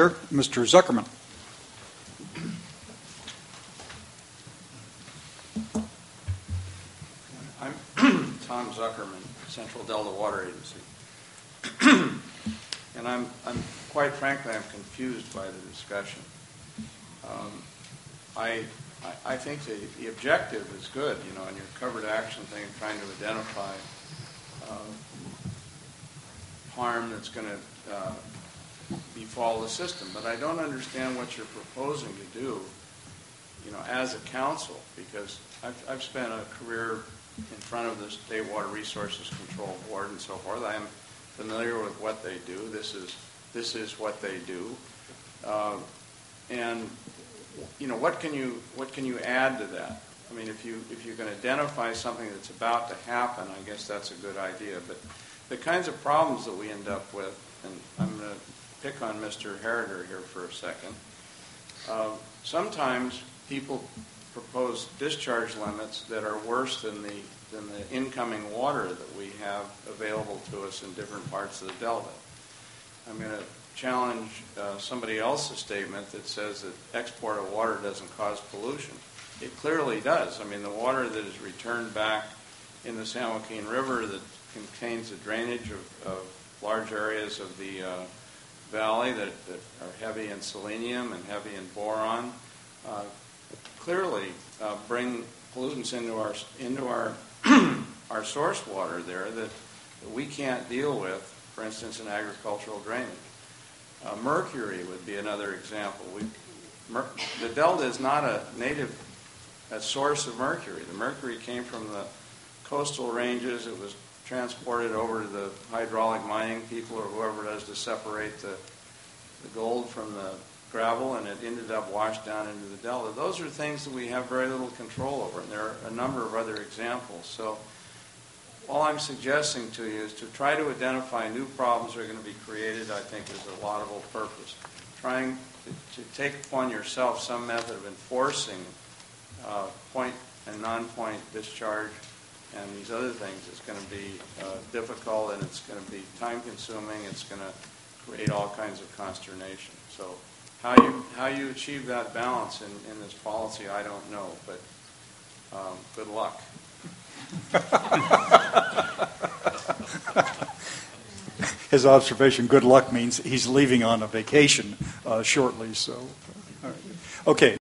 Mr. Zuckerman. I'm Tom Zuckerman, Central Delta Water Agency. And I'm quite frankly, I'm confused by the discussion. I think the objective is good, in your covered action thing, trying to identify harm that's going to befall the system. But I don't understand what you're proposing to do, as a council, because I've spent a career in front of the State Water Resources Control Board and so forth. I am familiar with what they do. This is what they do, and what can you add to that? I mean, if you can identify something that's about to happen, I guess that's a good idea. But the kinds of problems that we end up with, and I'm going to pick on Mr. Heriter here for a second. Sometimes people propose discharge limits that are worse than the incoming water that we have available to us in different parts of the Delta. I'm going to challenge somebody else's statement that says that export of water doesn't cause pollution. It clearly does. I mean, the water that is returned back in the San Joaquin River that contains the drainage of large areas of the valley that are heavy in selenium and heavy in boron clearly bring pollutants into our our source water there that we can't deal with, for instance, in agricultural drainage. Mercury would be another example. The Delta is not a source of mercury. The mercury came from the coastal ranges. It was transported over to the hydraulic mining people or whoever it is to separate the gold from the gravel, and it ended up washed down into the Delta. Those are things that we have very little control over, and there are a number of other examples. So all I'm suggesting to you is to try to identify new problems that are going to be created, I think, is a laudable purpose. Trying to take upon yourself some method of enforcing point and non-point discharge and these other things is going to be difficult, and it's going to be time-consuming. It's going to create all kinds of consternation. So how you achieve that balance in this policy, I don't know, but good luck. His observation, good luck, means he's leaving on a vacation shortly. So, all right. Okay.